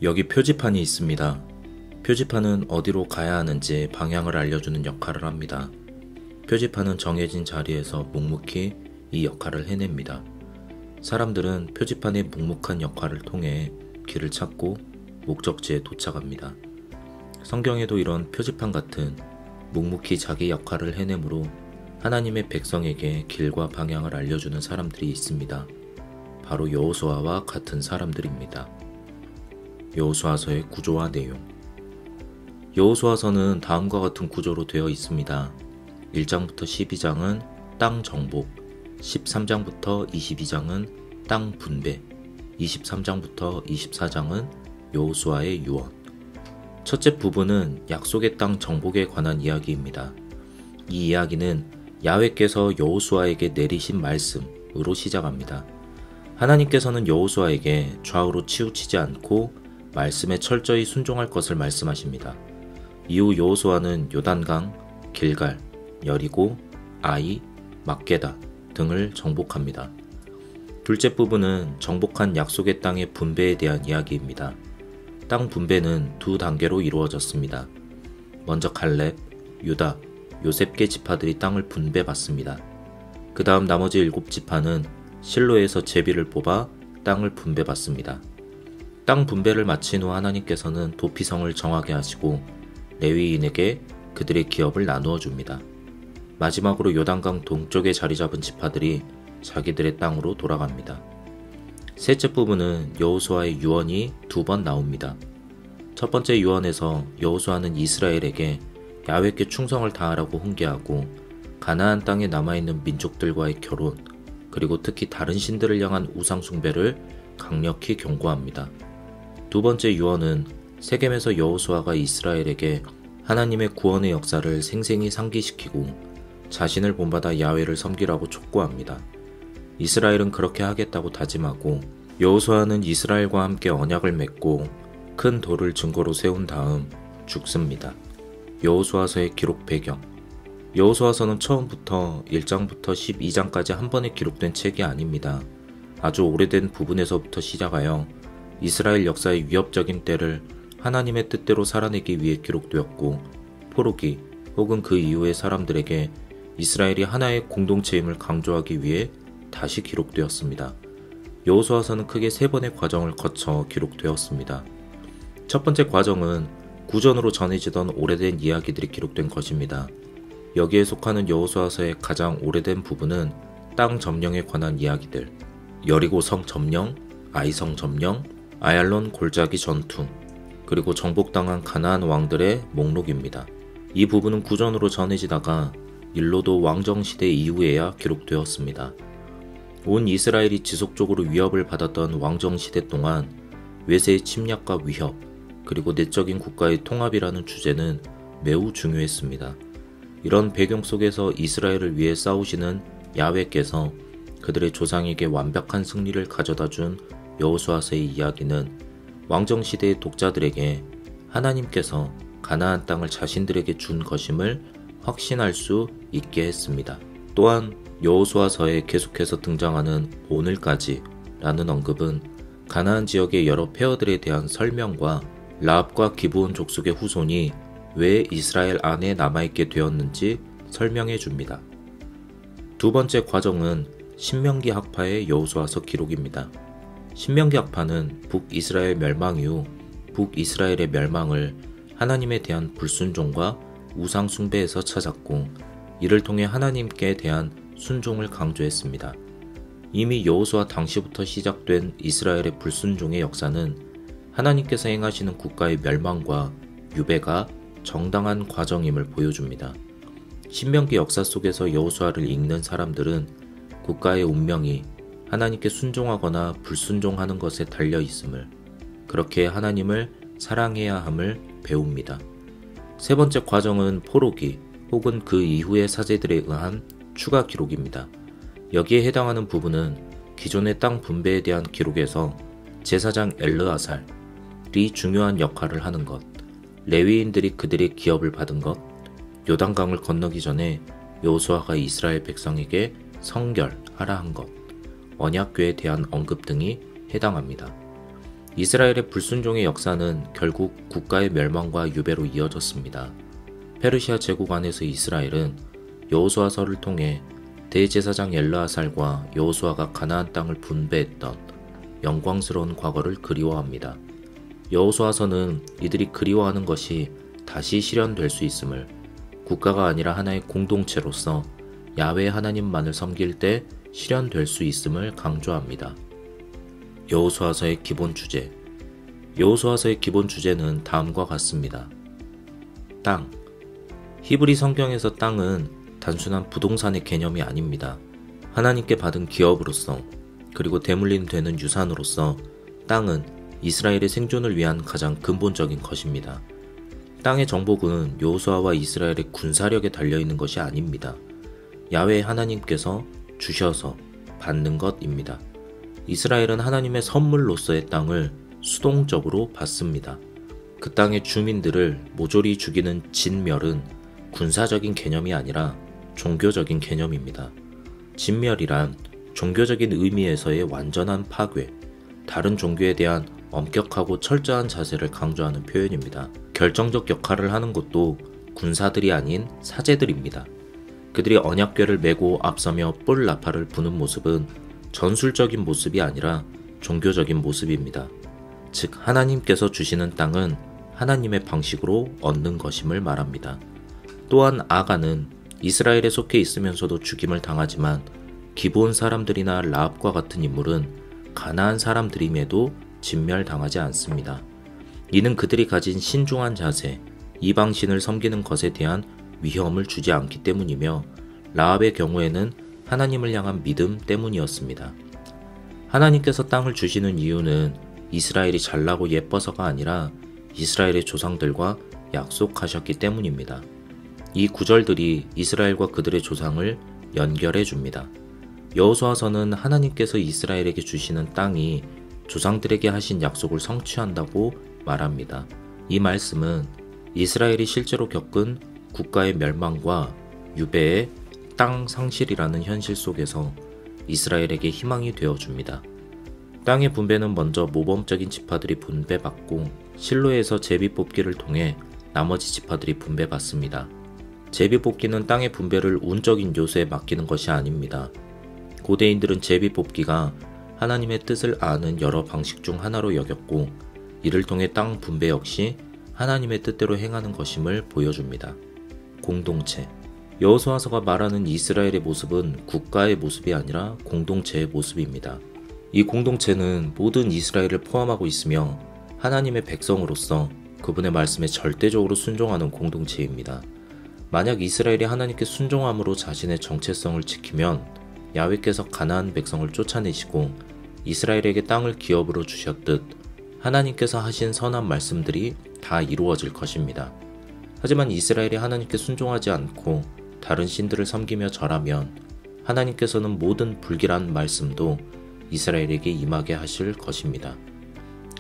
여기 표지판이 있습니다. 표지판은 어디로 가야 하는지 방향을 알려주는 역할을 합니다. 표지판은 정해진 자리에서 묵묵히 이 역할을 해냅니다. 사람들은 표지판의 묵묵한 역할을 통해 길을 찾고 목적지에 도착합니다. 성경에도 이런 표지판 같은 묵묵히 자기 역할을 해내므로 하나님의 백성에게 길과 방향을 알려주는 사람들이 있습니다. 바로 여호수아와 같은 사람들입니다. 여호수아서의 구조와 내용. 여호수아서는 다음과 같은 구조로 되어 있습니다. 1장부터 12장은 땅 정복, 13장부터 22장은 땅 분배, 23장부터 24장은 여호수아의 유언. 첫째 부분은 약속의 땅 정복에 관한 이야기입니다. 이 이야기는 야훼께서 여호수아에게 내리신 말씀으로 시작합니다. 하나님께서는 여호수아에게 좌우로 치우치지 않고 말씀에 철저히 순종할 것을 말씀하십니다. 이후 여호수아는 요단강, 길갈, 여리고, 아이, 막게다 등을 정복합니다. 둘째 부분은 정복한 약속의 땅의 분배에 대한 이야기입니다. 땅 분배는 두 단계로 이루어졌습니다. 먼저 갈렙, 유다, 요셉계 지파들이 땅을 분배받습니다. 그 다음 나머지 7지파는 실로에서 제비를 뽑아 땅을 분배받습니다. 땅 분배를 마친 후 하나님께서는 도피성을 정하게 하시고 레위인에게 그들의 기업을 나누어 줍니다. 마지막으로 요단강 동쪽에 자리 잡은 지파들이 자기들의 땅으로 돌아갑니다. 셋째 부분은 여호수아의 유언이 2번 나옵니다. 첫 번째 유언에서 여호수아는 이스라엘에게 야훼께 충성을 다하라고 훈계하고 가나안 땅에 남아있는 민족들과의 결혼, 그리고 특히 다른 신들을 향한 우상 숭배를 강력히 경고합니다. 두 번째 유언은 세겜에서 여호수아가 이스라엘에게 하나님의 구원의 역사를 생생히 상기시키고 자신을 본받아 야훼를 섬기라고 촉구합니다. 이스라엘은 그렇게 하겠다고 다짐하고 여호수아는 이스라엘과 함께 언약을 맺고 큰 돌을 증거로 세운 다음 죽습니다. 여호수아서의 기록 배경. 여호수아서는 처음부터 1장부터 12장까지 한 번에 기록된 책이 아닙니다. 아주 오래된 부분에서부터 시작하여 이스라엘 역사의 위협적인 때를 하나님의 뜻대로 살아내기 위해 기록되었고 포로기 혹은 그 이후의 사람들에게 이스라엘이 하나의 공동체임을 강조하기 위해 다시 기록되었습니다. 여호수아서는 크게 3번의 과정을 거쳐 기록되었습니다. 첫 번째 과정은 구전으로 전해지던 오래된 이야기들이 기록된 것입니다. 여기에 속하는 여호수아서의 가장 오래된 부분은 땅 점령에 관한 이야기들, 여리고 성 점령, 아이성 점령, 아얄론 골짜기 전투, 그리고 정복당한 가나안 왕들의 목록입니다. 이 부분은 구전으로 전해지다가 일로도 왕정시대 이후에야 기록되었습니다. 온 이스라엘이 지속적으로 위협을 받았던 왕정시대 동안 외세의 침략과 위협, 그리고 내적인 국가의 통합이라는 주제는 매우 중요했습니다. 이런 배경 속에서 이스라엘을 위해 싸우시는 야훼께서 그들의 조상에게 완벽한 승리를 가져다 준 여호수아서의 이야기는 왕정시대의 독자들에게 하나님께서 가나안 땅을 자신들에게 준 것임을 확신할 수 있게 했습니다. 또한 여호수아서에 계속해서 등장하는 오늘까지 라는 언급은 가나안 지역의 여러 폐허들에 대한 설명과 라합과 기브온 족속의 후손이 왜 이스라엘 안에 남아있게 되었는지 설명해 줍니다. 두 번째 과정은 신명기 학파의 여호수아서 기록입니다. 신명기 학파는 북이스라엘 멸망 이후 북이스라엘의 멸망을 하나님에 대한 불순종과 우상 숭배에서 찾았고 이를 통해 하나님께 대한 순종을 강조했습니다. 이미 여호수아 당시부터 시작된 이스라엘의 불순종의 역사는 하나님께서 행하시는 국가의 멸망과 유배가 정당한 과정임을 보여줍니다. 신명기 역사 속에서 여호수아를 읽는 사람들은 국가의 운명이 하나님께 순종하거나 불순종하는 것에 달려 있음을, 그렇게 하나님을 사랑해야 함을 배웁니다. 세 번째 과정은 포로기 혹은 그 이후의 사제들에 의한 추가 기록입니다. 여기에 해당하는 부분은 기존의 땅 분배에 대한 기록에서 제사장 엘르아살이 중요한 역할을 하는 것, 레위인들이 그들의 기업을 받은 것, 요단강을 건너기 전에 여호수아가 이스라엘 백성에게 성결하라 한 것, 언약궤에 대한 언급 등이 해당합니다. 이스라엘의 불순종의 역사는 결국 국가의 멸망과 유배로 이어졌습니다. 페르시아 제국 안에서 이스라엘은 여호수아서를 통해 대제사장 엘르아살과 여호수아가 가나안 땅을 분배했던 영광스러운 과거를 그리워합니다. 여호수아서는 이들이 그리워하는 것이 다시 실현될 수 있음을 국가가 아니라 하나의 공동체로서 야훼 하나님만을 섬길 때 실현될 수 있음을 강조합니다. 여호수아서의 기본 주제. 여호수아서의 기본 주제는 다음과 같습니다. 땅. 히브리 성경에서 땅은 단순한 부동산의 개념이 아닙니다. 하나님께 받은 기업으로서 그리고 대물림 되는 유산으로서 땅은 이스라엘의 생존을 위한 가장 근본적인 것입니다. 땅의 정복은 여호수아와 이스라엘의 군사력에 달려있는 것이 아닙니다. 야훼 하나님께서 주셔서 받는 것입니다. 이스라엘은 하나님의 선물로서의 땅을 수동적으로 받습니다. 그 땅의 주민들을 모조리 죽이는 진멸은 군사적인 개념이 아니라 종교적인 개념입니다. 진멸이란 종교적인 의미에서의 완전한 파괴, 다른 종교에 대한 엄격하고 철저한 자세를 강조하는 표현입니다. 결정적 역할을 하는 것도 군사들이 아닌 사제들입니다. 그들이 언약궤를 메고 앞서며 뿔 나팔을 부는 모습은 전술적인 모습이 아니라 종교적인 모습입니다. 즉 하나님께서 주시는 땅은 하나님의 방식으로 얻는 것임을 말합니다. 또한 아간은 이스라엘에 속해 있으면서도 죽임을 당하지만 기브온 사람들이나 라합과 같은 인물은 가나안 사람들임에도 진멸당하지 않습니다. 이는 그들이 가진 신중한 자세, 이방신을 섬기는 것에 대한 위험을 주지 않기 때문이며 라합의 경우에는 하나님을 향한 믿음 때문이었습니다. 하나님께서 땅을 주시는 이유는 이스라엘이 잘나고 예뻐서가 아니라 이스라엘의 조상들과 약속하셨기 때문입니다. 이 구절들이 이스라엘과 그들의 조상을 연결해 줍니다. 여호수아서는 하나님께서 이스라엘에게 주시는 땅이 조상들에게 하신 약속을 성취한다고 말합니다. 이 말씀은 이스라엘이 실제로 겪은 국가의 멸망과 유배의 땅 상실이라는 현실 속에서 이스라엘에게 희망이 되어줍니다. 땅의 분배는 먼저 모범적인 지파들이 분배받고 실로에서 제비뽑기를 통해 나머지 지파들이 분배받습니다. 제비뽑기는 땅의 분배를 운적인 요소에 맡기는 것이 아닙니다. 고대인들은 제비뽑기가 하나님의 뜻을 아는 여러 방식 중 하나로 여겼고 이를 통해 땅 분배 역시 하나님의 뜻대로 행하는 것임을 보여줍니다. 공동체. 여호수아서가 말하는 이스라엘의 모습은 국가의 모습이 아니라 공동체의 모습입니다. 이 공동체는 모든 이스라엘을 포함하고 있으며 하나님의 백성으로서 그분의 말씀에 절대적으로 순종하는 공동체입니다. 만약 이스라엘이 하나님께 순종함으로 자신의 정체성을 지키면 야훼께서 가나안 백성을 쫓아내시고 이스라엘에게 땅을 기업으로 주셨듯 하나님께서 하신 선한 말씀들이 다 이루어질 것입니다. 하지만 이스라엘이 하나님께 순종하지 않고 다른 신들을 섬기며 절하면 하나님께서는 모든 불길한 말씀도 이스라엘에게 임하게 하실 것입니다.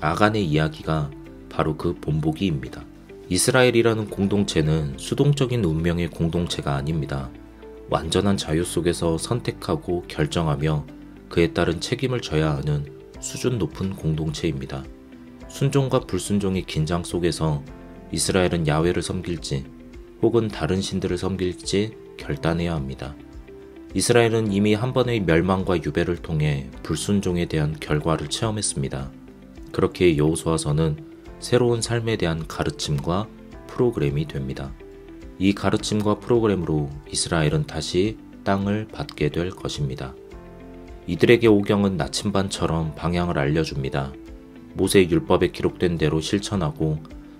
아간의 이야기가 바로 그 본보기입니다. 이스라엘이라는 공동체는 수동적인 운명의 공동체가 아닙니다. 완전한 자유 속에서 선택하고 결정하며 그에 따른 책임을 져야 하는 수준 높은 공동체입니다. 순종과 불순종의 긴장 속에서 이스라엘은 야훼를 섬길지 혹은 다른 신들을 섬길지 결단해야 합니다. 이스라엘은 이미 한 번의 멸망과 유배를 통해 불순종에 대한 결과를 체험했습니다. 그렇게 여호수아서는 새로운 삶에 대한 가르침과 프로그램이 됩니다. 이 가르침과 프로그램으로 이스라엘은 다시 땅을 받게 될 것입니다. 이들에게 오경은 나침반처럼 방향을 알려줍니다. 모세의 율법에 기록된 대로 실천하고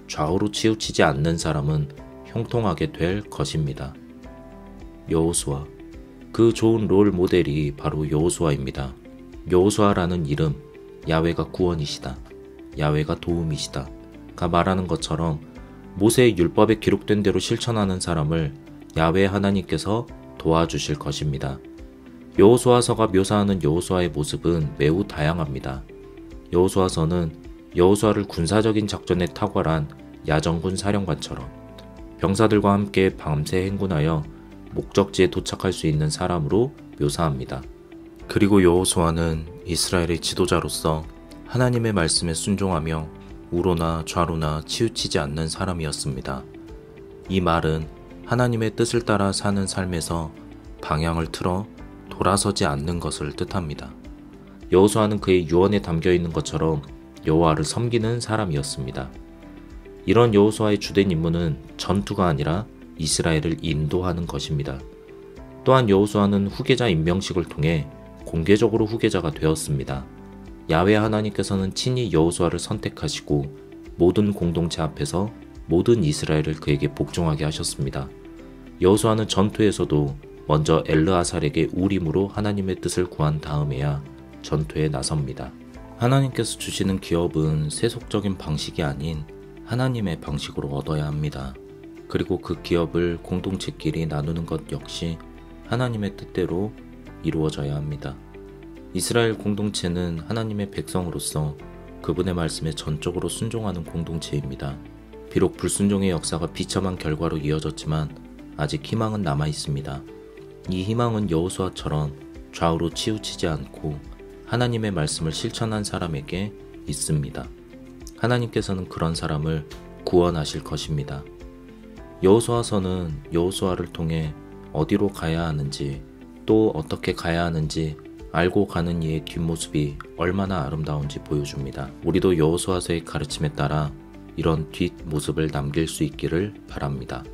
좌우로 치우치지 않는 사람은 형통하게 될 것입니다. 여호수아. 그 좋은 롤 모델이 바로 여호수아입니다. 여호수아라는 이름, 야훼가 구원이시다, 야훼가 도움이시다 가 말하는 것처럼 모세의 율법에 기록된 대로 실천하는 사람을 야훼 하나님께서 도와주실 것입니다. 여호수아서가 묘사하는 여호수아의 모습은 매우 다양합니다. 여호수아서는 여호수아를 군사적인 작전에 탁월한 야전군 사령관처럼 병사들과 함께 밤새 행군하여 목적지에 도착할 수 있는 사람으로 묘사합니다. 그리고 여호수아는 이스라엘의 지도자로서 하나님의 말씀에 순종하며 우로나 좌로나 치우치지 않는 사람이었습니다. 이 말은 하나님의 뜻을 따라 사는 삶에서 방향을 틀어 돌아서지 않는 것을 뜻합니다. 여호수아는 그의 유언에 담겨 있는 것처럼 여호와를 섬기는 사람이었습니다. 이런 여호수아의 주된 임무는 전투가 아니라 이스라엘을 인도하는 것입니다. 또한 여호수아는 후계자 임명식을 통해 공개적으로 후계자가 되었습니다. 야훼 하나님께서는 친히 여호수아를 선택하시고 모든 공동체 앞에서 모든 이스라엘을 그에게 복종하게 하셨습니다. 여호수아는 전투에서도 먼저 엘르아살에게 우림으로 하나님의 뜻을 구한 다음에야 전투에 나섭니다. 하나님께서 주시는 기업은 세속적인 방식이 아닌 하나님의 방식으로 얻어야 합니다. 그리고 그 기업을 공동체끼리 나누는 것 역시 하나님의 뜻대로 이루어져야 합니다. 이스라엘 공동체는 하나님의 백성으로서 그분의 말씀에 전적으로 순종하는 공동체입니다. 비록 불순종의 역사가 비참한 결과로 이어졌지만 아직 희망은 남아 있습니다. 이 희망은 여호수아처럼 좌우로 치우치지 않고 하나님의 말씀을 실천한 사람에게 있습니다. 하나님께서는 그런 사람을 구원하실 것입니다. 여호수아서는 여호수아를 통해 어디로 가야 하는지 또 어떻게 가야 하는지 알고 가는 이의 뒷모습이 얼마나 아름다운지 보여줍니다. 우리도 여호수아서의 가르침에 따라 이런 뒷모습을 남길 수 있기를 바랍니다.